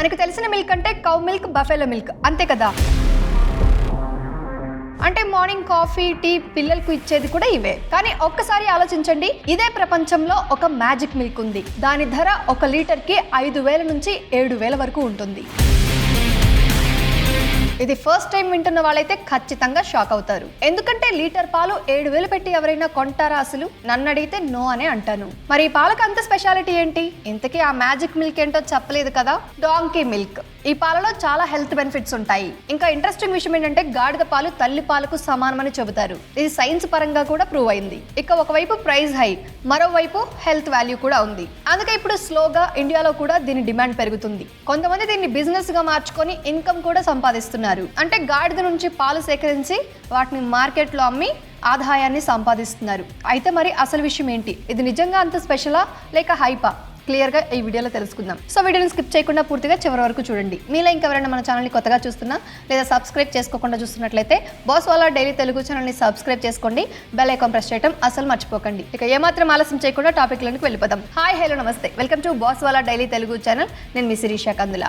మనకు తెలిసిన మిల్క్ అంటే కౌ మిల్క్, బఫెలో మిల్క్, అంతే కదా. అంటే మార్నింగ్ కాఫీ, టీ పిల్లలకు ఇచ్చేది కూడా ఇవే. కానీ ఒక్కసారి ఆలోచించండి, ఇదే ప్రపంచంలో ఒక మ్యాజిక్ మిల్క్ ఉంది. దాని ధర 1 లీటర్కి 5,000 నుంచి 7,000 వరకు ఉంటుంది. ఇది ఫస్ట్ టైం వింటున్న వాళ్ళైతే ఖచ్చితంగా షాక్ అవుతారు. ఎందుకంటే లీటర్ పాలు 7,000 పెట్టి ఎవరైనా కొంటారా? అసలు నన్ను అడిగితే నో అనే అంటాను. మరి ఈ పాలకు అంత స్పెషాలిటీ ఏంటి? ఇంతకీ ఆ మ్యాజిక్ మిల్క్ ఏంటో చెప్పలేదు కదా. Donkey milk. ఈ పాలలో చాలా హెల్త్ బెనిఫిట్స్ ఉంటాయి. ఇంకా ఇంట్రెస్టింగ్ విషయం ఏంటంటే గాడిద పాలు తల్లి పాలకు సమానమని చెబుతారు. ఇది సైన్స్ పరంగా కూడా ప్రూవ్ అయింది. ఇక ఒకవైపు ప్రైస్ హై, మరోవైపు హెల్త్ వాల్యూ కూడా ఉంది. అందుకే ఇప్పుడు స్లోగా ఇండియాలో కూడా దీని డిమాండ్ పెరుగుతుంది. కొంతమంది దీన్ని బిజినెస్ గా మార్చుకొని ఇన్కమ్ కూడా సంపాదిస్తున్నారు. అంటే గాడిద నుంచి పాలు సేకరించి వాటిని మార్కెట్లో అమ్మి ఆదాయాన్ని సంపాదిస్తున్నారు. అయితే మరి అసలు విషయం ఏంటి? ఇది నిజంగా అంత స్పెషలా లేక హైపా? క్లియర్గా ఈ వీడియోలో తెలుసుకుందాం. సో వీడియోని స్కిప్ చేయకుండా పూర్తిగా చివరి వరకు చూడండి. మీలో ఇంకెవరైనా మన ఛానల్ని కొత్తగా చూస్తున్నా లేదా సబ్స్క్రైబ్ చేసుకోకుండా చూస్తున్నట్లయితే బాస్ వాలా డైలీ తెలుగు ఛానల్ని సబ్స్క్రైబ్ చేసుకోండి. బెల్ ఐకాన్ ప్రెస్ చేయడం అసలు మర్చిపోకండి. ఇక ఏమాత్రం ఆలస్యం చేయకుండా టాపిక్లోకి వెళ్ళిపోదాం. హాయ్, హలో, నమస్తే, వెల్కమ్ టు బాస్ వాలా డైలీ తెలుగు ఛానల్. నేను మీ శిరీష కందుల.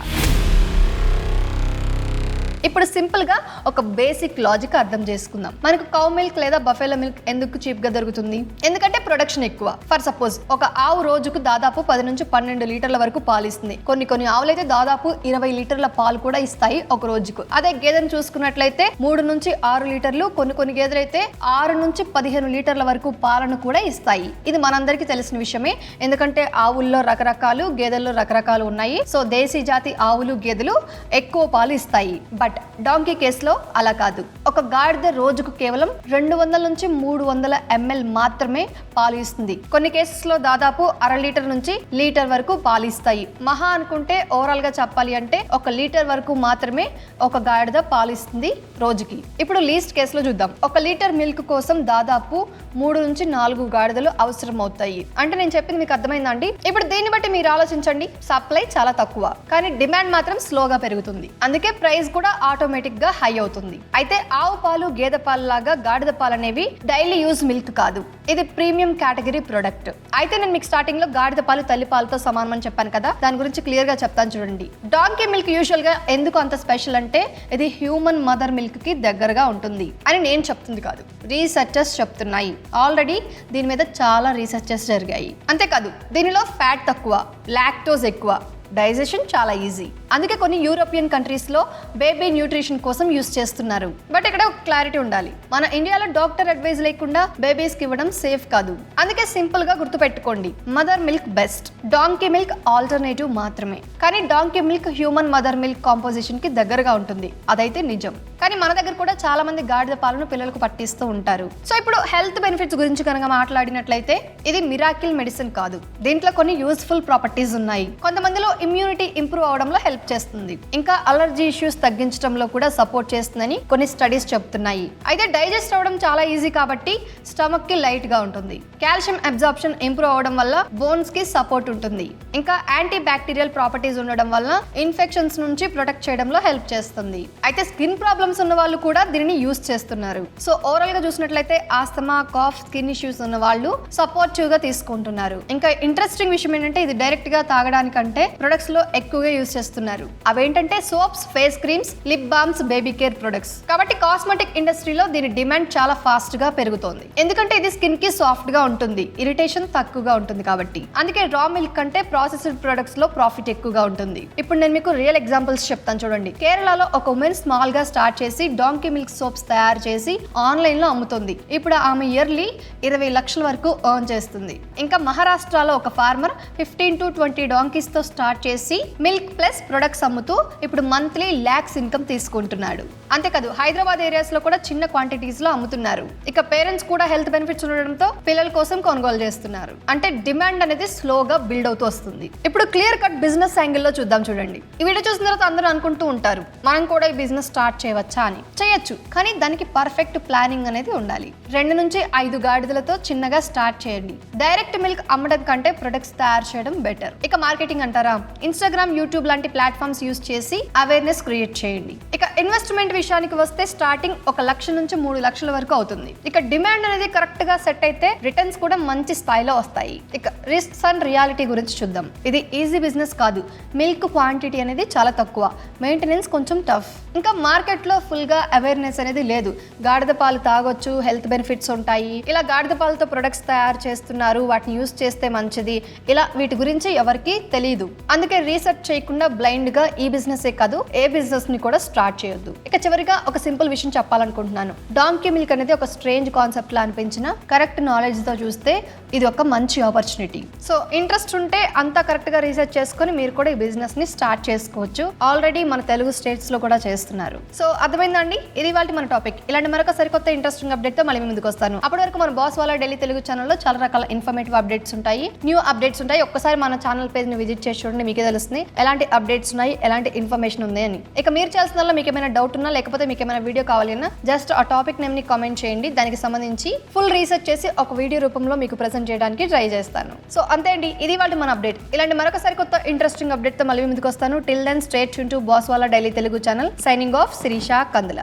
ఇప్పుడు సింపుల్గా ఒక బేసిక్ లాజిక్ అర్థం చేసుకుందాం. మనకు కౌ మిల్క్ లేదా బఫెలో మిల్క్ ఎందుకు చీప్గా దొరుకుతుంది? ఎందుకంటే ప్రొడక్షన్ ఎక్కువ. ఫర్ సపోజ్ ఒక ఆవు రోజుకు దాదాపు 10 నుంచి 12 లీటర్ల వరకు పాలు ఇస్తుంది. కొన్ని ఆవులు అయితే దాదాపు 20 లీటర్ల పాలు కూడా ఇస్తాయి ఒక రోజుకు. అదే గేదెను చూసుకున్నట్లయితే 3 నుంచి 6 లీటర్లు, కొన్ని గేదెలు అయితే 6 నుంచి 15 లీటర్ల వరకు పాలను కూడా ఇస్తాయి. ఇది మనందరికీ తెలిసిన విషయమే. ఎందుకంటే ఆవుల్లో రకరకాలు, గేదెల్లో రకరకాలు ఉన్నాయి. సో దేశీ జాతి ఆవులు, గేదెలు ఎక్కువ పాలు ఇస్తాయి. బట్ డాంకీ కేసులో అలా కాదు. ఒక గాడిద రోజుకు కేవలం 200 నుంచి 300 ml మాత్రమే పాలు ఇస్తుంది. కొన్ని కేసెస్లో దాదాపు 1/2 లీటర్ నుంచి లీటర్ వరకు పాలు ఇస్తాయి. మహా అనుకుంటే ఓవరాల్ గా చెప్పాలి అంటే 1 లీటర్ వరకు మాత్రమే ఒక గాడిద పాలు ఇస్తుంది రోజుకి. ఇప్పుడు లీస్ట్ కేసులో చూద్దాం. 1 లీటర్ మిల్క్ కోసం దాదాపు 3 నుంచి 4 గాడిదలు అవసరం అవుతాయి. అంటే నేను చెప్పింది మీకు అర్థమైందండి? ఇప్పుడు దీన్ని బట్టి మీరు ఆలోచించండి. సప్లై చాలా తక్కువ, కానీ డిమాండ్ మాత్రం స్లోగా పెరుగుతుంది. అందుకే ప్రైస్ కూడా ఆటోమేటిక్ గా హై అవుతుంది. అయితే ఆవు పాలు, గేదె పాలు లాగా గాడిద పాలు అనేవి డైలీ యూజ్ మిల్క్ కాదు. ఇది ప్రీమియం కేటగిరీ ప్రొడక్ట్. అయితే నేను మీకు స్టార్టింగ్ లో గాడిద పాలు తల్లి పాలతో సమానం అని చెప్పాను కదా, దాని గురించి క్లియర్ గా చెప్తాను చూడండి. డాంకీ మిల్క్ యూజువల్ గా ఎందుకు అంత స్పెషల్ అంటే ఇది హ్యూమన్ మదర్ మిల్క్ కి దగ్గరగా ఉంటుంది అని నేను చెప్తుంది కాదు, రీసెర్చర్స్ చెప్తున్నాయి. ఆల్రెడీ దీని మీద చాలా రీసెర్చెస్ జరిగాయి. అంతేకాదు దీనిలో ఫ్యాట్ తక్కువ, లాక్టోజ్ ఎక్కువ, డైజెషన్ చాలా ఈజీ. అందుకే కొన్ని యూరోపియన్ కంట్రీస్ లో బేబీ న్యూట్రిషన్ కోసం యూస్ చేస్తున్నారు. బట్ ఇక్కడ ఒక క్లారిటీ ఉండాలి. మన ఇండియాలో డాక్టర్ అడ్వైజ్ లేకుండా బేబీస్ కి ఇవ్వడం సేఫ్ కాదు. అందుకే సింపుల్ గా గుర్తుపెట్టుకోండి, mother milk best, donkey milk alternative మాత్రమే. కానీ donkey milk human mother milk composition కి దగ్గరగా ఉంటుంది, అదైతే నిజం. కానీ మన దగ్గర కూడా చాలా మంది గాడిద పాలను పిల్లలకు పట్టిస్తూ ఉంటారు. సో ఇప్పుడు హెల్త్ బెనిఫిట్స్ గురించి కనుక మాట్లాడినట్లయితే ఇది మిరాకిల్ మెడిసిన్ కాదు. దీంట్లో కొన్ని యూస్ఫుల్ ప్రాపర్టీస్ ఉన్నాయి. కొంతమందిలో ఇమ్యూనిటీ ఇంప్రూవ్ అవడంలో హెల్ప్ చేస్తుంది. ఇంకా అలర్జీ ఇష్యూస్ తగ్గించడంలో కూడా సపోర్ట్ చేస్తుందని కొన్ని స్టడీస్ చెప్తున్నాయి. అయితే డైజెస్ట్ అవడం చాలా ఈజీ కాబట్టి స్టమక్ కి లైట్ గా ఉంటుంది. కాల్షియం అబ్జార్ప్షన్ ఇంప్రూవ్ అవడం వల్ల బోన్స్ కి సపోర్ట్ ఉంటుంది. ఇంకా యాంటీ బ్యాక్టీరియల్ ప్రాపర్టీస్ ఉండడం వల్ల ఇన్ఫెక్షన్స్ నుంచి ప్రొటెక్ట్ చేయడంలో హెల్ప్ చేస్తుంది. అయితే స్కిన్ ప్రాబ్లమ్స్ ఉన్న వాళ్ళు కూడా దీనిని యూస్ చేస్తున్నారు. సో ఓవరాల్ గా చూసినట్లయితే ఆస్తమా, కాఫ్, స్కిన్ ఇష్యూస్ ఉన్న వాళ్ళు సపోర్టివ్ గా తీసుకుంటున్నారు. ఇంకా ఇంట్రెస్టింగ్ విషయం ఏంటంటే ఇది డైరెక్ట్ గా తాగడానికంటే ప్రొడక్ట్స్ లో ఎక్కువగా యూస్ చేస్తున్నారు. అవేంటంటే soaps, face creams, lip balms, baby care products. కాబట్టి కాస్మెటిక్ ఇండస్ట్రీలో దీని డిమాండ్ చాలా ఫాస్ట్ గా పెరుగుతోంది. ఎందుకంటే ఇది స్కిన్ కి సాఫ్ట్ గా ఉంటుంది, ఇరిటేషన్ తక్కువగా ఉంటుంది కాబట్టి. అందుకే రా మిల్క్ కంటే ప్రాసెస్డ్ ప్రొడక్ట్స్ లో ప్రాఫిట్ ఎక్కువగా ఉంటుంది. ఇప్పుడు నేను మీకు రియల్ ఎగ్జాంపుల్స్ చెప్తాను చూడండి. కేరళలో ఒక ఉమెన్ స్మాల్ గా స్టార్ట్ చేసి డాంకీ మిల్క్ సోప్స్ తయారు చేసి ఆన్లైన్ లో అమ్ముతుంది. ఇప్పుడు ఆమె ఇయర్లీ 20 లక్షల వరకు ఎర్న్ చేస్తుంది. ఇంకా మహారాష్ట్రలో ఒక ఫార్మర్ 15 to 20 డాంకీస్ తో స్టార్ట్ చేసి మిల్క్ ప్లస్ ప్రొడక్ట్స్ అమ్ముతూ ఇప్పుడు మంత్లీ లాక్స్ ఇన్కమ్ తీసుకుంటున్నాడు. అంతేకాదు హైదరాబాద్ ఏరియాస్ లో కూడా చిన్న క్వాంటిటీస్ లో అమ్ముతున్నారు. ఇక పేరెంట్స్ కూడా హెల్త్ బెనిఫిట్స్ ఉండడంతో పిల్లల కోసం కొనుగోలు చేస్తున్నారు. అంటే డిమాండ్ అనేది స్లోగా బిల్డ్ అవుతూ వస్తుంది. ఇప్పుడు క్లియర్ కట్ బిజినెస్ యాంగిల్ లో చూద్దాం చూడండి. ఈ వీడియో చూసిన తర్వాత అందరూ అనుకుంటూ ఉంటారు మనం కూడా ఈ బిజినెస్ స్టార్ట్ చేయవచ్చా అని. చేయొచ్చు, కానీ దానికి పర్ఫెక్ట్ ప్లానింగ్ అనేది ఉండాలి. 2 నుంచి 5 గాడిదలతో చిన్నగా స్టార్ట్ చేయండి. డైరెక్ట్ మిల్క్ అమ్మడం కంటే ప్రొడక్ట్స్ తయారు చేయడం బెటర్. ఇక మార్కెటింగ్ అంటారా? ఇన్స్టాగ్రామ్, యూట్యూబ్ లాంటి ప్లాట్ఫామ్స్ యూస్ చేసి అవేర్నెస్ క్రియేట్ చేయండి. ఇక ఇన్వెస్ట్మెంట్ విషయానికి వస్తే స్టార్టింగ్ 1 లక్ష నుంచి 3 లక్షల వరకు అవుతుంది. ఇక డిమాండ్ అనేది కరెక్ట్ గా సెట్ అయితే రిటర్న్స్ కూడా మంచి స్థాయిలో వస్తాయి. ఇక రిస్క్స్ అండ్ రియాలిటీ గురించి చూద్దాం. ఇది ఈజీ బిజినెస్ కాదు. మిల్క్ క్వాంటిటీ అనేది చాలా తక్కువ, మెయింటెనెన్స్ కొంచెం టఫ్. ఇంకా మార్కెట్లో ఫుల్ గా అవేర్నెస్ అనేది లేదు. గాడిద పాలు తాగొచ్చు, హెల్త్ బెనిఫిట్స్ ఉంటాయి, ఇలా గాడిద పాలతో ప్రొడక్ట్స్ తయారు చేస్తున్నారు, వాటిని యూస్ చేస్తే మంచిది, ఇలా వీటి గురించి ఎవరికి తెలియదు. అందుకే రీసెర్చ్ చేయకుండా బ్లైండ్ గా ఈ బిజినెస్ కాదు ఏ బిజినెస్ ని కూడా స్టార్ట్ చేయొద్దు. ఇక చివరిగా ఒక సింపుల్ విషయం చెప్పాలనుకుంటున్నాను. డాంకీ మిల్క్ అనేది ఒక స్ట్రేంజ్ కాన్సెప్ట్ లా అనిపించిన కరెక్ట్ నాలెడ్జ్ తో చూస్తే ఇది ఒక మంచి ఆపర్చునిటీ. సో ఇంట్రెస్ట్ ఉంటే అంతా కరెక్ట్ గా రీసెర్చ్ చేసుకుని మీరు కూడా ఈ బిజినెస్ ని స్టార్ట్ చేసుకోవచ్చు. ఆల్రెడీ మన తెలుగు స్టేట్స్ లో కూడా చేస్తున్నారు. సో అర్థమైందండి, ఇది వాళ్ళ మన టాపిక్. ఇలాంటి మరొక సరికొత్త ఇంట్రెస్టింగ్ అప్డేట్ తో మళ్ళీ ముందుకు వస్తాను. అప్పటి వరకు మన బాస్ వాళ్ళ ఢిల్లీ తెలుగు ఛానల్లో చాలా రకాల ఇన్ఫర్మేటివ్ అప్డేట్స్ ఉంటాయి, న్యూ అప్డేట్స్ ఉంటాయి. ఒక్కసారి మన ఛానల్ పేజ్ ని విజిట్ చేసి చూడండి, మీకే తెలుస్తుంది ఎలాంటి అప్డేట్స్ ఉన్నాయి, ఎలాంటి ఇన్ఫర్మేషన్ ఉంది అని. ఇక మీరు చేస్తున్న మీకు ఏమైనా డౌట్ ఉన్నా లేకపోతే మీకు ఏమైనా వీడియో కావాలన్నా జస్ట్ ఆ టాపిక్ నేమ్ ని కామెంట్ చేయండి. దానికి సంబంధించి ఫుల్ రీసెర్చ్ చేసి ఒక వీడియో రూపంలో మీకు ప్రెజెంట్ చేయడానికి ట్రై చేస్తాను. సో అంతే అండి, ఇది వాళ్ళ మన అప్డేట్. ఇలాంటి మరొక సరికొత్త ఇంట్రెస్టింగ్ అప్డేట్ తో మళ్ళీ ముందుకు వస్తాను. Till then stay tune to Boss Wala daily Telugu channel. Signing off, Sirisha Kandula.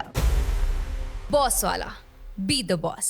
Boss Wala. Be the boss.